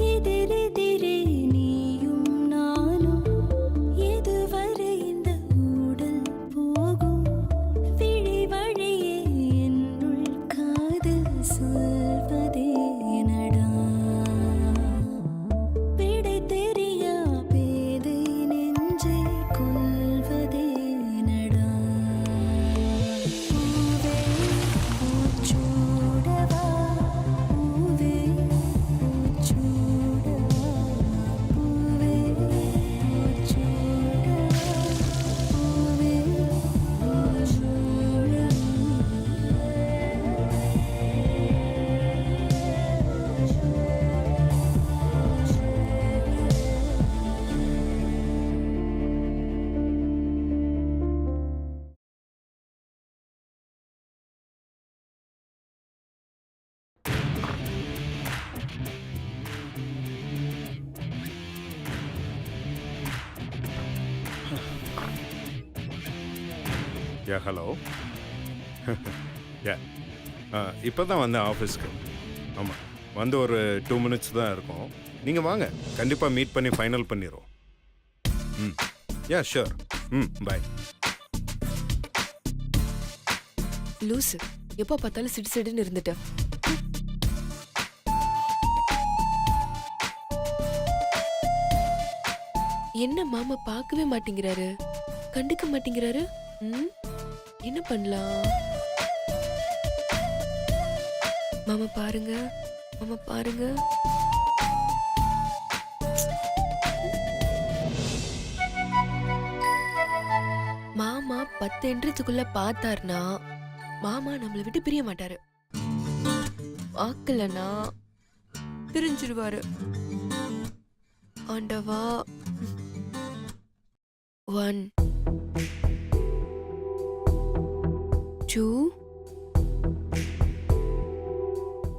எதிரெதிரே நீயும் நானும் எதுவரை இந்த ஊடல் போகும் விழி வழியே என்னுள் காதல் சொல்வதே நடா விடை தெரியா பேதை நெஞ்சை கொள்வதே நடா பூவே பூச்சூடவா பூவே பூச்சூடவா பூவே பூச்சூடவா பூவே யா ஹலோ யா இப்போ தான் வந்தேன் ஆஃபீஸ்க்கு. ஆமாம், வந்து ஒரு 2 மினிட்ஸ் தான் இருக்கும். நீங்கள் வாங்க, கண்டிப்பாக மீட் பண்ணி ஃபைனல் பண்ணிடுவோம். ம் யா ஷூர். பாய். லூசு, எப்போ பார்த்தாலும் சிடு சிடுன்னு இருந்துட்ட. என்ன மாமா பார்க்கவே மாட்டேங்கிறாரு, கண்டுக்க மாட்டேங்கிறாரு. என்ன பண்ணலாம்? மாமா பாருங்க, மாமா பாருங்க. மாமா 10 என்றதுக்குள்ள பார்த்தாருனா மாமா நம்மளை விட்டு பிரிய மாட்டாரு. பார்க்கலனா பிரிஞ்சிருவாரு. ஆண்டவா. 1 2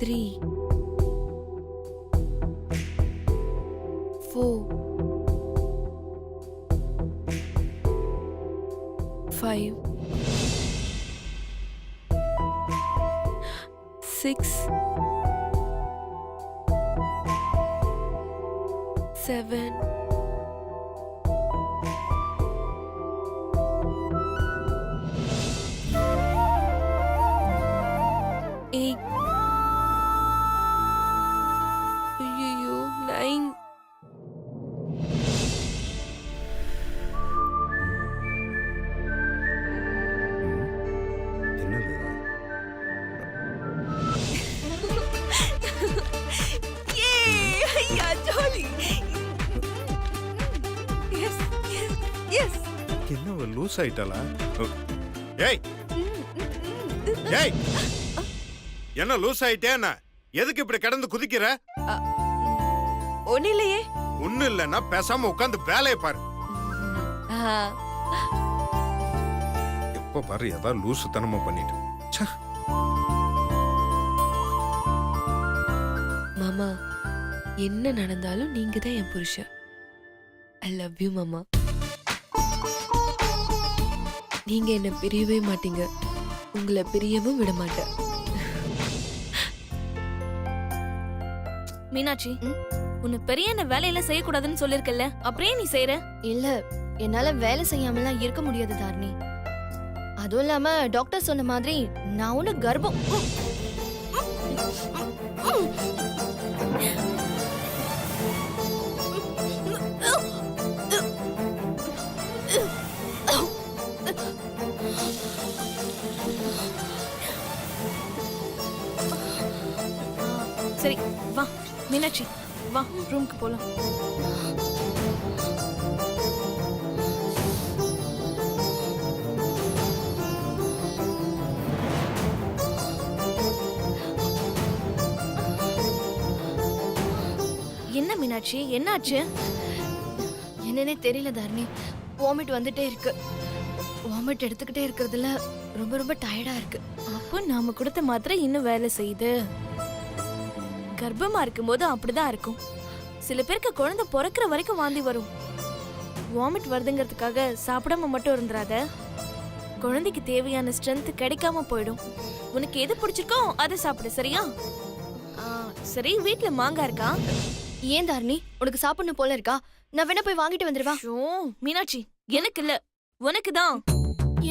3 4 5 6 7 8 ஐயோ 9 என்னது? என்ன லூஸ் ஆயிட்டாளா? ஏய் ஏய், என்ன லூஸ் ஆயிட்டேன்னா எதுக்கு இப்படி கடந்து குதிக்கிற? ஒண்ணு இல்லையே. ஒண்ணு இல்லன்னா பேசாம உட்காந்து வேலையை பாரு. எப்ப பாரு ஏதாவது லூசு தனமா பண்ணிட்டு. ச்சே. மாமா, என்ன நடந்தாலும் நீங்க தான் என் புருஷன். ஐ லவ் யூ மாமா. நீங்க என்ன பிரியவே மாட்டீங்க, உங்களை பிரியவும் விட மாட்டேன். மீனாட்சி, உன்னை பெரிய என்ன வேலையில செய்யக்கூடாதுன்னு சொல்லிருக்கல, அப்படியே நீ செய்யற? இல்ல, என்னால வேலை செய்யாமலாம் இருக்க முடியாது தாரணி. அதுவும் இல்லாம டாக்டர் சொன்ன மாதிரி நான் ஒண்ணு கர்ப்பம். சரி வா மீனாட்சி, வா ரூமுக்கு போலாம். என்ன மீனாட்சி, என்னாச்சு? என்னன்னே தெரியல தாரணி, வாமிட் வந்துட்டே இருக்கு. வாமிட் எடுத்துக்கிட்டே இருக்கிறதுல ரொம்ப ரொம்ப டயர்டா இருக்கு. அப்போ நாம கொடுத்த மாத்திரை இன்னும் வேலை செய்யுது. கர்ப்பமா இருக்கும்போது அப்படிதான் இருக்கும். சில பேருக்கு குழந்தை பிறக்கிற வரைக்கும் வாந்தி வரும். வாமிட் வருதுங்கிறதுக்காக சாப்பிடாம மட்டும் இருந்துராத. குழந்தைக்கு தேவையான ஸ்ட்ரென்த் கிடைக்காம போயிடும். உனக்கு எது பிடிச்சிருக்கோ அதை சாப்பிடு, சரியா? சரி, வீட்ல மாங்காய் இருக்கா? ஏன் தாரணி உனக்கு சாப்பிடணும் போல இருக்கா? நான் வேணா போய் வாங்கிட்டு வந்துருவா. ஷோ மீனாட்சி, எனக்கு இல்ல, உனக்கு தான்.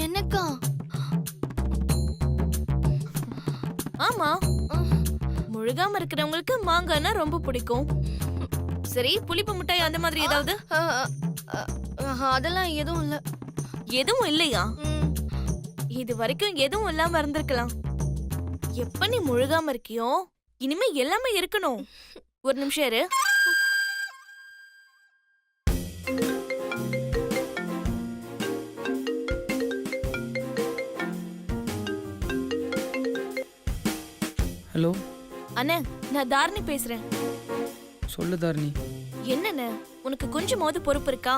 எனக்கா? ஆமா, முழுகாம இருக்கிறவங்களுக்கு மாங்காய்னா ரொம்ப பிடிக்கும். சரி, புளிப்பு மிட்டாய் அந்த மாதிரி ஏதாவது? அதெல்லாம் எதுவும் இல்ல. எதுவும் இல்லையா? ம், இது வரைக்கும் எதுவும் இல்லாம இருந்திருக்கலாம். எப்ப நீ முழுகாம இருக்கியோ இனிமே எல்லாமே இருக்கணும். ஒரு நிமிஷம் இரு. ஹலோ, அண்ணே, நான் தாரணி பேசுறேன். சொல்லு தாரணி. என்னண்ணே, உனக்கு கொஞ்சமாவது பொறுப்பு இருக்கா?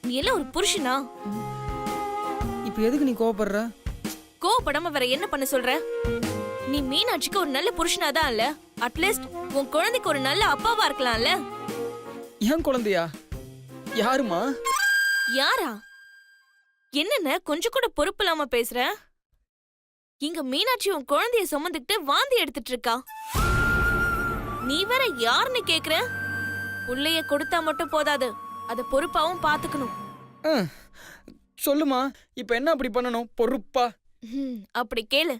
நீ எல்லாம் ஒரு புருஷனா? இப்போ எதுக்கு நீ கோவப்படுற? கோவப்படாம வேற என்ன பண்ண சொல்ற? நீ மீனாட்சிக்கு ஒரு நல்ல புருஷனா தான் இல்ல, அட்லீஸ்ட் உன் குழந்தைக்கு ஒரு நல்ல அப்பாவா இருக்கலாம்ல. ஏன் குழந்தையா? யாருமா? யாரா? என்னென்ன கொஞ்சம் கூட பொறுப்பு இல்லாம பேசுற? இங்க மீனாட்சி உன் குழந்தைய சுமந்துக்கிட்டு வாந்தி எடுத்துட்டு இருக்கா. நீ வேற யாருன்னு கேக்குற? புள்ளைய கொடுத்தா மட்டும் போதாது, அத பொறுப்பாவும் பாத்துக்கணும். சொல்லுமா, இப்போ என்ன அப்படி பண்ணணும்? பொறுப்பா? அப்படி கேளு.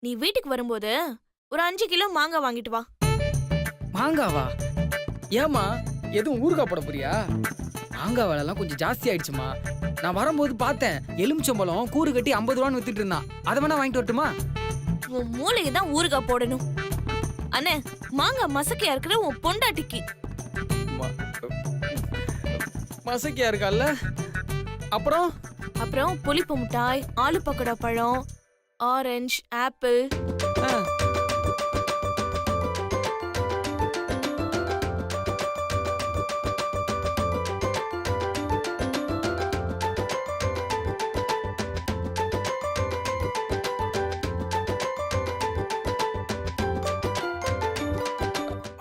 நீ வீட்டுக்கு வரும்போது ஒரு 5 கிலோ மாங்காய் வாங்கிட்டு வா. மாங்காவா? ஏமா, எதுவும் ஊறுகாய் போட போறியா? மாங்காய் விலைலாம் கொஞ்சம் ஜாஸ்தி ஆயிடுச்சுமா. நான் வரும்போது பார்த்தேன், எலுமிச்சம்பழம் கூறு கட்டி 50 ரூபான்னு வித்துட்டு இருந்தான். அதை வேணா வாங்கிட்டு வரட்டுமா? உன் மூளையை தான் ஊறுகாய் போடணும். அண்ணே, மாங்காய் மசக்கையா இருக்கிற உன் பொண்டாட்டிக்கு. மசக்கியா இருக்கால்ல? அப்புறம் புளிப்பு மிட்டாய், ஆலு பக்கோடா பழம், ஆரஞ்சு, ஆப்பிள். ஆ,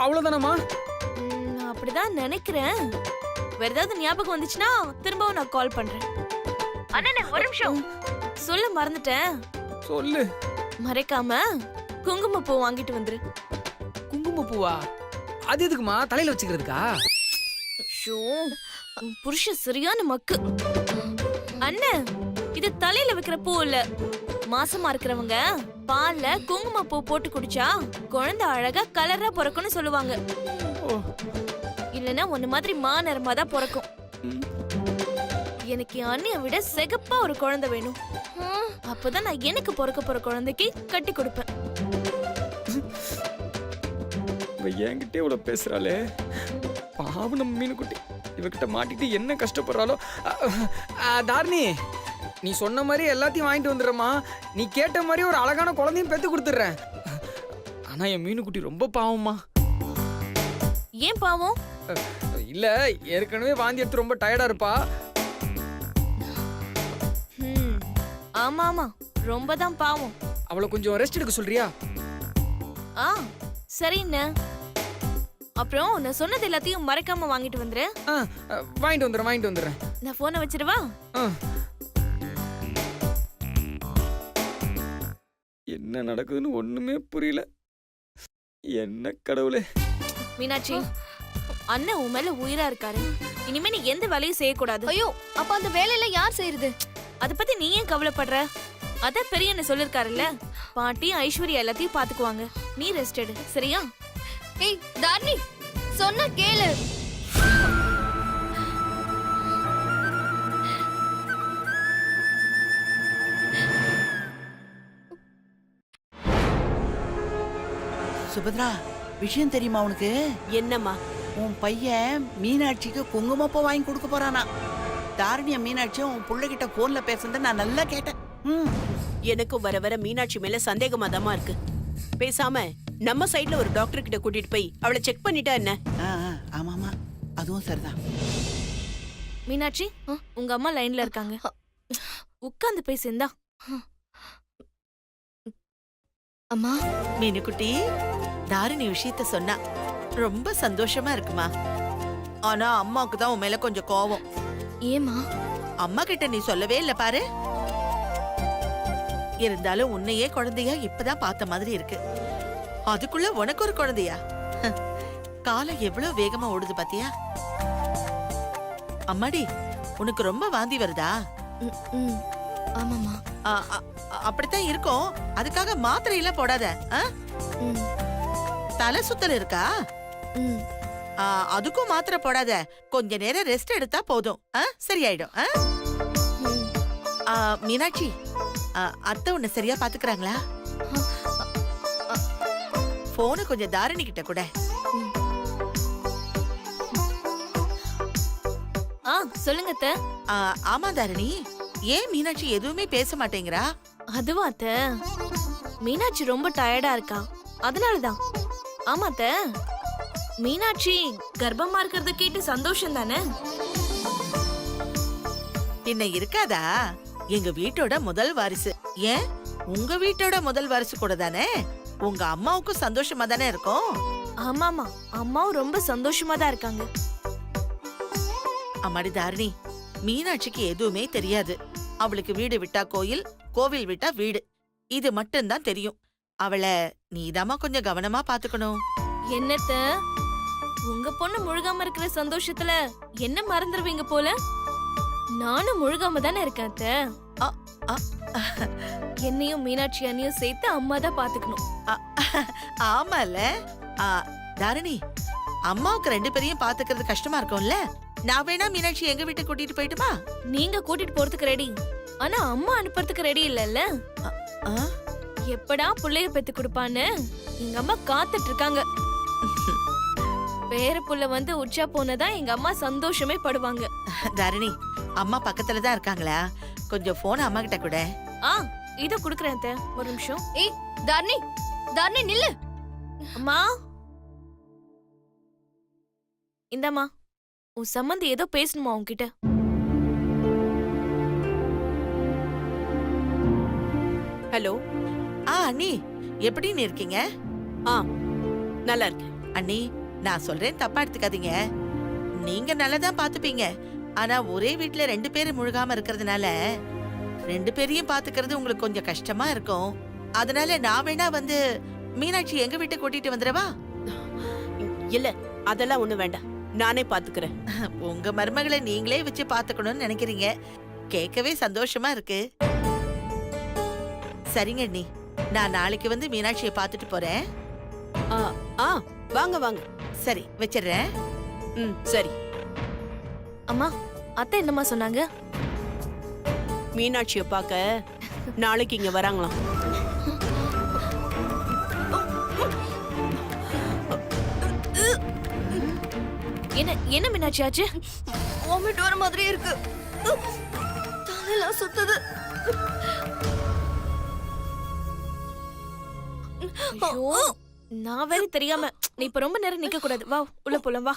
அவ்வளவுதானம்மா? அப்படிதான் நினைக்கிறேன். வேற ஏதாவது ஞாபகம் வந்துச்சுன்னா திரும்பவும் நான் கால் பண்றேன். அண்ணே, ஒரு நிமிஷம். சொல்ல மறந்துட்டேன். சொல்லு. மறைக்காம குங்குமப்பூ வாங்கிட்டு வந்துரு. குங்குமப்பூவா? அது எதுக்குமா? தலையில வச்சுக்கிறதுக்கா? ஷோ, உன் புருஷன் சரியான மக்கு. அண்ணே, இது தலையில வைக்கிற பூ இல்ல. மாசமா இருக்கிறவங்க பால்ல குங்குமப்பூ போட்டு குடிச்சா குழந்தை அழகா கலரா பிறக்கும்னு சொல்லுவாங்க. ஓ, இல்லனா ஒன்னு மாதிரி மாநிறமா தான் பிறக்கும். ம். எனக்கு என் அண்ணிய விட சிகப்பா ஒரு குழந்தை வேணும். அப்பதான் நான் எனக்கு பிறக்க போற குழந்தைக்கு கட்டி கொடுப்பேன். இவ என்கிட்ட இவ்வளவு பேசுறாளே, பாவம் நம்ம மீனுக்குட்டி. இவகிட்ட மாட்டிட்டு என்ன கஷ்டப்படுறாளோ. தாரணி, நீ சொன்ன மாதிரி எல்லாத்தையும் வாங்கிட்டு வந்துடுறமா. நீ கேட்ட மாதிரி ஒரு அழகான குழந்தையும் பெத்து கொடுத்துட்றேன். ஆனா என் மீனுக்குட்டி ரொம்ப பாவம்மா. ஏன் பாவம்? இல்ல, ஏற்கனவே வாந்தி எடுத்து ரொம்ப டயர்டா இருப்பா. ஆமா ஆமா, ரொம்ப தான் பாவம். அவளை கொஞ்சம் ரெஸ்ட் எடுக்க சொல்றியா? ஆ, சரிண்ணே. அப்புறம் நான் சொன்னது எல்லாத்தையும் மறைக்காம வாங்கிட்டு வந்துரு. வாங்கிட்டு வந்துடுறேன். நான் போனை வச்சிருவா. என்ன நடக்குதுன்னு ஒண்ணுமே புரியல. என்ன கடவுளே. மீனாட்சி, அண்ணன் உன் மேல உயிரா இருக்காரு. இனிமே நீ எந்த வேலையும் செய்யக்கூடாது. ஐயோ, அப்ப அந்த வேலையெல்லாம் யார் செய்யறது? அத பத்தி நீ ஏன் கவலைப்படுற? அத பெரியண்ண சொல்லிருக்காருல்ல, பாட்டி ஐஸ்வர்யா எல்லாத்தையும் பாத்துக்குவாங்க. நீ ரெஸ்ட் எடு, சரியா? ஏய் தாரணி, சொன்னா கேளு. சுபத்ரா, விஷயம் தெரியுமா உனக்கு? என்னம்மா? உன் பையன் மீனாட்சிக்கு குங்குமப்பூ வாங்கி கொடுக்க போறானா. தாரணிய மீனாட்சியும் உன் பிள்ளைகிட்ட போன்ல பேசுறத நான் நல்லா கேட்டேன். எனக்கும் வர வர மீனாட்சி மேல சந்தேகமாதாமா இருக்கு. பேசாம நம்ம சைடுல ஒரு டாக்டர் கிட்ட கூட்டிட்டு போய் அவளை செக் பண்ணிட்டா என்ன? ஆமாமா, அதுவும் சரிதான். மீனாட்சி, உங்க அம்மா லைன்ல இருக்காங்க. உட்கார்ந்து பேசுந்தா. அம்மா, மீனுக்குட்டி, தாரிணி விஷயத்த சொன்னா ரொம்ப சந்தோஷமா இருக்குமா. ஆனா அம்மாவுக்கு தான் உன் மேல கொஞ்சம் கோவம். ஏமா? அம்மா கிட்ட நீ சொல்லவே இல்ல பாரு. இருந்தாலும் உன்னையே குழந்தையா இப்பதான் பார்த்த மாதிரி இருக்கு. அதுக்குள்ள உனக்கு ஒரு குழந்தையா? காலம் எவ்வளவு வேகமா ஓடுது பாத்தியா? அம்மாடி, உனக்கு ரொம்ப வாந்தி வருதா? ம், ஆமாம்மா. ஆ, அப்படித்தான் இருக்கும். அதுக்காக மாத்திரை எல்லாம் போடாத. ஆ? ம், தலை சுத்தல் இருக்கா? ம். ஆ, அதுக்கும் மாத்திரை போடாத. கொஞ்ச நேரம் ரெஸ்ட் எடுத்தா போதும். ஆ, சரியாயிடும். ஆ? ம். ஆ, மீனாட்சி, அத்தை உன்னை சரியா பாத்துக்கறாங்களா? போன கொஞ்சம் தாரணி கிட்ட கூட. ஆ சொல்லுங்க அத்தை. ஆமா தாரணி, ஏன் மீனாட்சி எதுவுமே பேச மாட்டேங்கிறா? அதுவா அத்தை, மீனாட்சி ரொம்ப டயர்டா இருக்கா, அதனாலதான். ஆமா அத்தை, மீனாட்சி கர்ப்பமா இருக்கிறத கேட்டு சந்தோஷம் தானே? பின்ன இருக்காதா? எங்க வீட்டோட முதல் வாரிசு. ஏன் உங்க வீட்டோட முதல் வாரிசு கூட தானே? உங்க அம்மாவுக்கும் சந்தோஷமா தானே இருக்கும். ஆமாமா, அம்மாவும் ரொம்ப சந்தோஷமா தான் இருக்காங்க. அம்மாடி தாரணி, மீனாட்சிக்கு எதுவுமே தெரியாது. அவளுக்கு வீடு விட்டா கோயில், கோவில் விட்டா வீடு, இது மட்டும்தான் தெரியும். அவளை நீதாம்மா கொஞ்சம் கவனமா பாத்துக்கணும். என்னத்த, உங்க பொண்ணு முழுகாம இருக்கிற சந்தோஷத்துல என்ன மறந்துடுவீங்க போல. நானும் முழுகாம தானே இருக்கேன் அத்தை. அ, அ, என்னையும் மீனாட்சி அண்ணியும் சேர்த்து அம்மா தான் பாத்துக்கணும். ஆமால. தாரணி, அம்மாவுக்கு 2 பேரையும் பாத்துக்கிறது கஷ்டமா இருக்கும்ல. நான் வேணா மீனாட்சி எங்க வீட்டுக்கு கூட்டிட்டு போயிட்டுமா? நீங்க கூட்டிட்டு போறதுக்கு ரெடி, ஆனா அம்மா அனுப்புறதுக்கு ரெடி இல்லல்ல. ஆ? எப்படா புள்ளைய பெத்து கொடுப்பான்னு எங்க அம்மா காத்துட்டு இருக்காங்க. பேர புள்ள வந்து உச்சா போனதா எங்க அம்மா சந்தோஷமே படுவாங்க. தாரணி, அம்மா பக்கத்துல தான் இருக்காங்களா? கொஞ்சம் போன் அம்மா கிட்ட கூட. ஆ இத குடுக்குறேன் அத்தை, ஒரு நிமிஷம். ஏய் தாரணி, தாரணி நில்லு. அம்மா இந்தம்மா, உன் சம்மந்தி ஏதோ பேசணுமா உன்கிட்ட? ஹலோ. அண்ணி, எப்படின்னு இருக்கீங்க? ஆ நல்லா இருக்கேன். அண்ணி, நான் சொல்றேன், தப்பா எடுத்துக்காதீங்க. நீங்க நல்லதான் பாத்துப்பீங்க. ஆனா ஒரே வீட்ல 2 பேரு முழுகாம இருக்கிறதுனால 2 பேரையும் பாத்துக்கிறது உங்களுக்கு கொஞ்சம் கஷ்டமா இருக்கும். அதனால நான் வேணா வந்து மீனாட்சி எங்க வீட்டுக்கு கூட்டிட்டு வந்துடவா? இல்ல, அதெல்லாம் ஒண்ணு வேண்டாம், நானே பாத்துக்கிறேன். உங்க மருமகளை நீங்களே வச்சு பாத்துக்கணும்னு நினைக்கிறீங்க. கேட்கவே சந்தோஷமா இருக்கு. சரிங்க அண்ணி, நான் நாளைக்கு வந்து மீனாட்சியை பாத்துட்டு போறேன். ஆ ஆ வாங்க வாங்க. சரி, வச்சிடுறேன். ம் சரி. அம்மா, அத்தை என்னம்மா சொன்னாங்க? மீனாட்சியை பார்க்க நாளைக்கு இங்க வராங்களாம். என்ன என்ன மீனாட்சி ஆச்சு? வாமிட் வர மாதிரி இருக்கு. தலையெல்லாம் சுத்துது. ஐயோ, நான் வேற தெரியாம. நீ இப்ப ரொம்ப நேரம் நிக்க கூடாது. வா உள்ள போலாம், வா.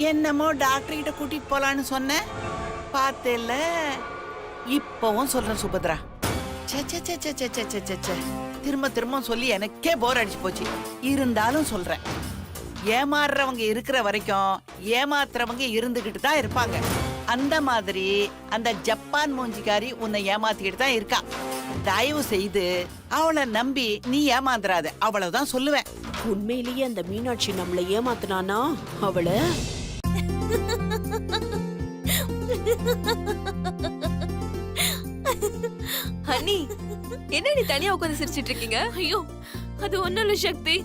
என்னமோ டாக்டர் கிட்ட கூட்டிட்டு போலான்னு சொன்னேன், பார்த்தேல்ல. இப்பவும் சொல்றேன் சுபத்ரா, ச்சே, ச்சே, ச்சே, ச்சே, ச்சே, ச்சே, ச்சே, ச்சே, ச்சே. திரும்ப திரும்ப சொல்லி எனக்கே போர் அடிச்சு போச்சு. இருந்தாலும் சொல்றேன், ஏமாறுறவங்க இருக்கிற வரைக்கும் ஏமாத்துறவங்க இருந்துகிட்டு தான் இருப்பாங்க. அந்த மாதிரி அந்த ஜப்பான் மூஞ்சிக்காரி உன்னை ஏமாத்திக்கிட்டு தான் இருக்கா. தயவு செய்து அவளை நம்பி நீ ஏமாந்துறாத, அவ்வளவுதான் சொல்லுவேன். உண்மையிலேயே அந்த மீனாட்சி நம்மள ஏமாத்துனானா அவளை அண்ணி, என்ன நீ தனியா உட்கார்ந்து சிரிச்சிட்டு இருக்கீங்க? ஐயோ, அது ஒண்ணும் இல்ல சக்தி.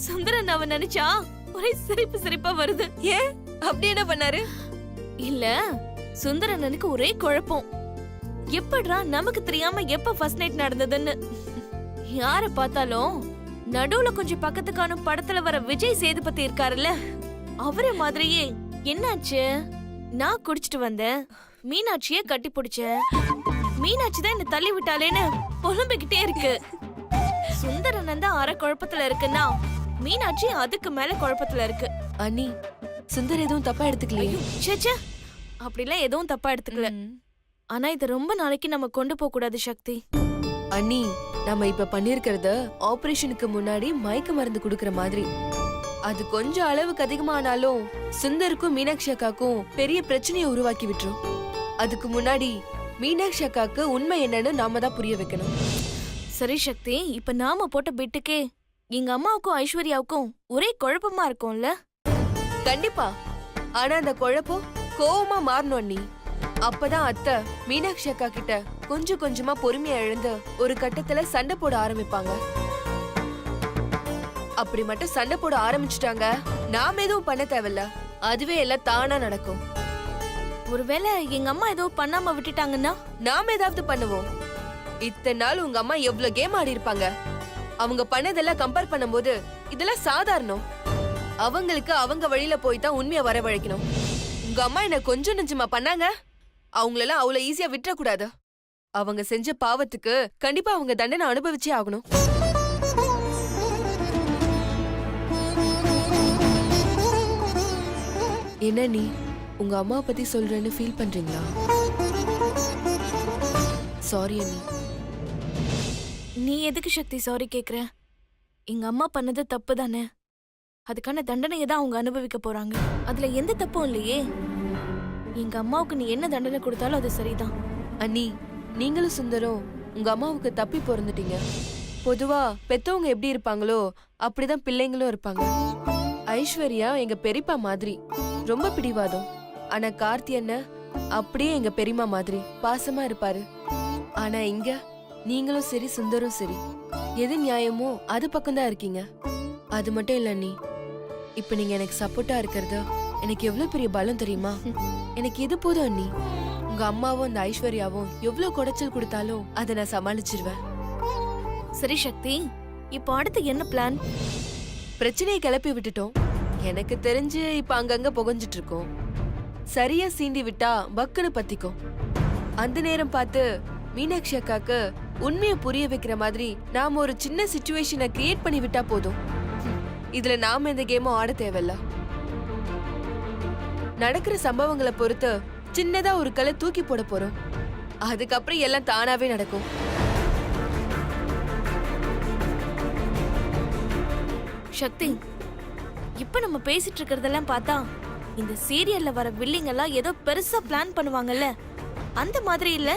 சுந்தரன் அவன் நினைச்சா ஒரே சிரிப்பு சிரிப்பா வருது. ஏன், அப்படி என்ன பண்ணாரு? இல்ல, சுந்தரனுக்கு ஒரே குழப்பம். எப்படிடா நமக்கு தெரியாம எப்ப ஃபர்ஸ்ட் நைட் நடந்ததுன்னு. யார பார்த்தாலும் நடுவுல கொஞ்சம் பக்கத்து காணும் படத்துல வர விஜய் சேதுபதி இருக்காருல்ல, அவரே மாதிரியே. என்னாச்சு? நான் குடிச்சிட்டு வந்தேன், மீனாட்சிய கட்டி பிடிச்சேன். மீனாட்சி தான் என்ன தள்ளி விட்டாலேன்னு புலம்பிக்கிட்டே இருக்கு. சுந்தரன் தான் அரை குழப்பத்துல இருக்குன்னா, மீனாட்சி அதுக்கு மேல குழப்பத்துல இருக்கு. அண்ணி, சுந்தர் எதுவும் தப்பா எடுத்துக்கலையே? ச்சே, அப்படிலாம் எதுவும் தப்பா எடுத்துக்கல. ஆனா இது ரொம்ப நாளைக்கு நம்ம கொண்டு போக கூடாது சக்தி. அண்ணி, நம்ம இப்ப பண்ணிருக்கிறத ஆபரேஷனுக்கு முன்னாடி மயக்க மருந்து குடுக்கற மாதிரி. அது கொஞ்சம் அளவுக்கு அதிகமானாலும் சுந்தருக்கும் மீனாட்சி அக்காக்கும் பெரிய பிரச்சனையை உருவாக்கி விட்டுரும். அதுக்கு முன்னாடி மீனாட்சி அக்காக்கு உண்மை என்னன்னு நாம தான் புரிய வைக்கணும். சரி சக்தி, இப்ப நாம போட்ட பிட்டுக்கே எங்க அம்மாவுக்கும் ஐஸ்வர்யாவுக்கும் ஒரே குழப்பமா இருக்கும்ல? கண்டிப்பா. ஆனா அந்த குழப்பம் கோவமா மாறணும் அண்ணி. அப்பதான் அத்தை மீனாட்சி அக்கா கிட்ட கொஞ்சம் கொஞ்சமா பொறுமையா எழுந்து ஒரு கட்டத்துல சண்டை போட ஆரம்பிப்பாங்க. அப்படி மட்டும் சண்டை போட ஆரம்பிச்சுட்டாங்க, நாம எதுவும் பண்ண தேவையில்ல, அதுவே எல்லாம் தானா நடக்கும். ஒருவேளை எங்க அம்மா ஏதோ பண்ணாம விட்டுட்டாங்கன்னா? நாம ஏதாவது பண்ணுவோம். இத்தனை நாள் உங்க அம்மா எவ்வளவு கேம் ஆடி இருப்பாங்க. அவங்க பண்ணதெல்லாம் கம்பேர் பண்ணும்போது இதெல்லாம் சாதாரணம். அவங்களுக்கு அவங்க வழியில போய் தான் உண்மையை வரவழைக்கணும். உங்க அம்மா என்ன கொஞ்சம் நெஞ்சமா பண்ணாங்க, அவங்களெல்லாம் அவ்வளவு ஈஸியா விட்டுறக்கூடாது. அவங்க செஞ்ச பாவத்துக்கு கண்டிப்பா அவங்க தண்டனை அனுபவிச்சே ஆகணும். என்ன நீ உங்க அம்மாவை பத்தி சொல்றேன்னு ஃபீல் பண்றீங்களா? சாரி அண்ணி. நீ எதுக்கு சக்தி சாரி கேக்குற? எங்க அம்மா பண்ணது தப்பு தானே, அதுக்கான தண்டனையை தான் அவங்க அனுபவிக்க போறாங்க. அதுல எந்த தப்பும் இல்லையே. எங்க அம்மாவுக்கு நீ என்ன தண்டனை கொடுத்தாலும் அது சரிதான். அண்ணி, நீங்களும் சுந்தரம் உங்க அம்மாவுக்கு தப்பி பிறந்துட்டீங்க. பொதுவா பெத்தவங்க எப்படி இருப்பாங்களோ அப்படிதான் பிள்ளைங்களும் இருப்பாங்க. ஐஸ்வர்யா எங்க பெரியப்பா மாதிரி ரொம்ப பிடிவாதம். ஆனா கார்த்தி அண்ணன் அப்படியே எங்க பெரியம்மா மாதிரி பாசமா இருப்பாரு. ஆனா இங்க நீங்களும் சரி சுந்தரும் சரி எது நியாயமோ அது பக்கம்தான் இருக்கீங்க. அது மட்டும் இல்ல அண்ணி, இப்ப நீங்க எனக்கு சப்போர்ட்டா இருக்கிறது எனக்கு எவ்வளவு பெரிய பலம் தெரியுமா? எனக்கு இது போதும் அண்ணி. உங்க அம்மாவும் அந்த ஐஸ்வர்யாவும் எவ்வளவு குடைச்சல் கொடுத்தாலும் அதை நான் சமாளிச்சிருவேன். சரி சக்தி, இப்போ அடுத்து என்ன பிளான்? பிரச்சனையை கிளப்பி விட்டுட்டோம். எனக்கு தெரிஞ்சு இப்ப அங்கங்க புகஞ்சிட்டு இருக்கோம். சரியா சீண்டி விட்டா பக்குன்னு பத்திக்கும். அந்த நேரம் பார்த்து மீனாட்சி அக்காக்கு உண்மையை புரிய வைக்கிற மாதிரி நாம ஒரு சின்ன சிச்சுவேஷனை கிரியேட் பண்ணி விட்டா போதும். இதுல நாம இந்த கேமும் ஆட தேவையில்ல. நடக்கிற சம்பவங்களை பொறுத்து சின்னதா ஒரு கலை தூக்கி போட போறோம். அதுக்கப்புறம் எல்லாம் தானாவே நடக்கும். சக்தி, இப்ப நம்ம பேசிட்டு இருக்கிறதெல்லாம் பார்த்தா இந்த சீரியல்ல வர வில்லிங் எல்லாம் ஏதோ பெருசா பிளான் பண்ணுவாங்கல்ல, அந்த மாதிரி இல்ல?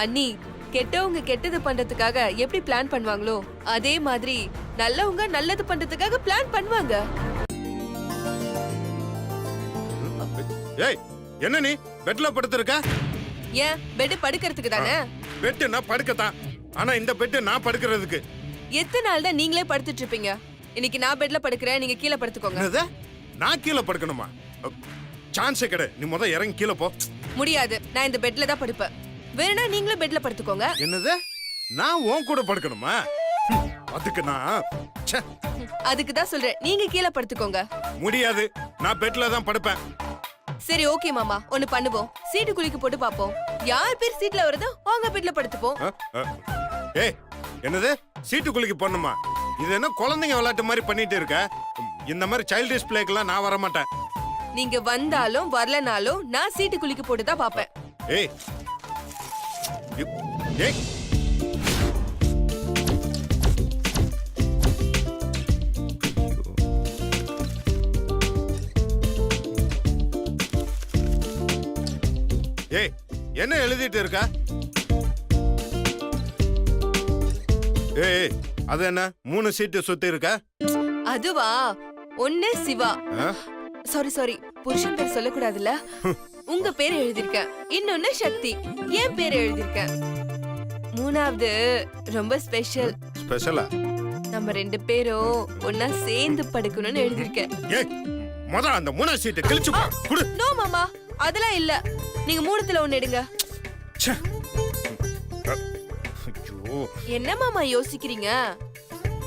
அண்ணி, கெட்டவங்க கெட்டது பண்றதுக்காக எப்படி பிளான் பண்ணுவாங்களோ அதே மாதிரி நல்லவங்க நல்லது பண்றதுக்காக பிளான் பண்ணுவாங்க. ஏய், என்ன நீ பெட்ல படுத்திருக்க? ஏன் பெட் படுக்கிறதுக்கு தானே? பெட்டு நான் படுக்கத்தான், ஆனா இந்த பெட்டு நான் படுக்கிறதுக்கு. எத்தனை நாள் தான் நீங்களே படுத்துட்டு இருப்பீங்க? இன்னைக்கு நான் பெட்ல படுக்கிறேன், நீங்க கீழே படுத்துக்கோங்க. என்னது? நான் கீழே படுக்கணுமா? சான்ஸே கிடையாது. நீ முத இறங்கி கீழே போ. முடியாது, நான் இந்த பெட்ல தான் படுப்பேன். வேணும்னா நீங்களும் பெட்ல படுத்துக்கோங்க. என்னது? நான் உன் கூட படுக்கணுமா? அதுக்கு நான் ச்சே. அதுக்கு தான் சொல்றேன், நீங்க கீழே படுத்துக்கோங்க. முடியாது, நான் பெட்ல தான் படுப்பேன். சரி ஓகே மாமா, ஒன்னு பண்ணுவோம். சீட்டு குலுக்கி போட்டு பாப்போம். யார் பேர் சீட்ல வருதோ அவங்க பெட்ல படுத்துப்போம். ஏய், என்னது சீட்டு குலுக்கி போடணுமா? இது என்ன குழந்தைங்க விளையாட்டு மாதிரி பண்ணிட்டு இருக்க? இந்த மாதிரி சைல்ட் டிஸ்பிளேக்கெல்லாம் நான் வர மாட்டேன். நீங்க வந்தாலும் வரலனாலும் நான் சீட்டு குலுக்கி போட்டு தான் பாப்பேன். ஏய் ஏய், ஏய், என்ன எழுதிட்டு இருக்க? ஏய், அது என்ன 3 சீட்டு சுத்தி இருக்க? அதுவா, ஒண்ணு சிவா. ஆ? சாரி புருஷன் பேர் சொல்லக்கூடாதுல்ல. உங்க பேர் எழுதிருக்கேன். இன்னொன்னு சக்தி, என் பேர் எழுதிருக்கேன். மூணாவது ரொம்ப ஸ்பெஷல். ஸ்பெஷலா? நம்ம 2 பேரும் ஒன்னா சேர்ந்து படுக்கணும்னு எழுதிருக்கேன். ஏய், முத அந்த 3 சீட்டை கிழிச்சு போ. குடு. நோ மாமா, அதெல்லாம் இல்ல. நீங்க 3த்துல ஒன்னு எடுங்க. ச்சே. ஐயோ, என்ன மாமா யோசிக்கிறீங்க?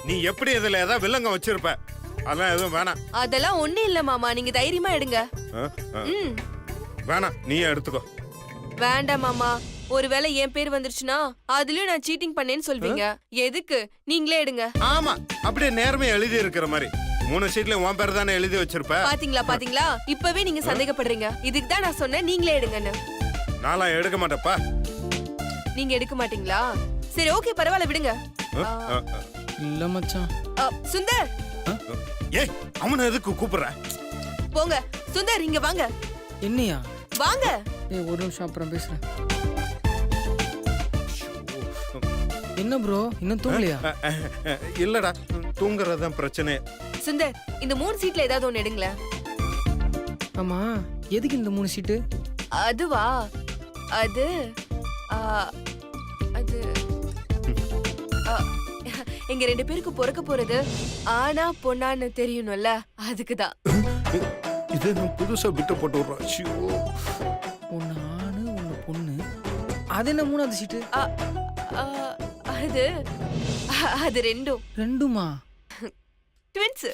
நீ எப்படி இதுல ஏதாவது வில்லங்க வச்சிருப்ப. அதெல்லாம் எதுவும் வேணாம். அதெல்லாம் ஒண்ணு இல்ல மாமா, நீங்க தைரியமா எடுங்க. ஆ, ஆ. ம். வேணாம், நீயே எடுத்துக்கோ. வேண்டாம் மாமா, ஒருவேளை என் பேர் வந்துருச்சுன்னா அதுலயும் நான் சீட்டிங் பண்ணேன்னு சொல்வீங்க. எதுக்கு, நீங்களே எடுங்க. ஆமா, அப்படியே நேர்மையா எழுதி இருக்கிற மாதிரி 3 சீட்ல உன் பேர் தானே எழுதி வச்சிருப்ப. பாத்தீங்களா, இப்பவே நீங்க சந்தேகப்படுறீங்க. இதுக்கு தான் நான் சொன்னேன் நீங்களே எடுங்கன்னு. நான்லாம் எடுக்க மாட்டேப்பா. நீங்க எடுக்க மாட்டீங்களா? சரி ஓகே, பரவாயில்ல, விடுங்க. ஆ, ஆ, ஆ. இல்ல மச்சான். சுந்தர், ஏய், அவனை எதுக்கு கூப்பிடுற? போங்க. சுந்தர், இங்க வாங்க. என்னையா? வாங்க. ஏய், ஒரு நிமிஷம் அப்புறம் பேசுறேன். என்ன ப்ரோ இன்னும் தூங்கலையா? இல்லடா, தூங்குறது தான் பிரச்சனை. சுந்தர், இந்த 3 சீட்ல ஏதாவது ஒன்னு எடுங்களேன். ஆமா, எதுக்கு இந்த 3 சீட்டு? அதுவா? அது ஆ, அது ஆ, எங்க 2 பேருக்கு பிறக்க போறது ஆனா பொண்ணான்னு தெரியணும்ல, அதுக்குதான். இது நான் புதுசா விட்டு போட்டு விடுறோம். ஐயோ. ஒன்னு ஆணு ஒன்னு பொண்ணு. அது என்ன 3வது சீட்டு? ஆ, ஆ, அது ரெண்டும் ரெண்டுமா? ட்வின்ஸ்.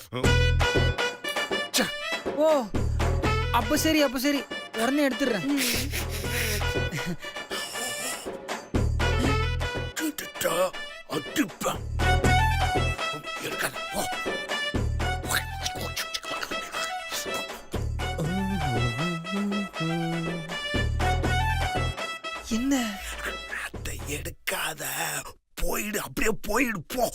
ஓ அப்ப சரி உடனே எடுத்துடுறேன். என்ன அதை எடுக்காத, போயிடு, அப்படியே போயிடு போ.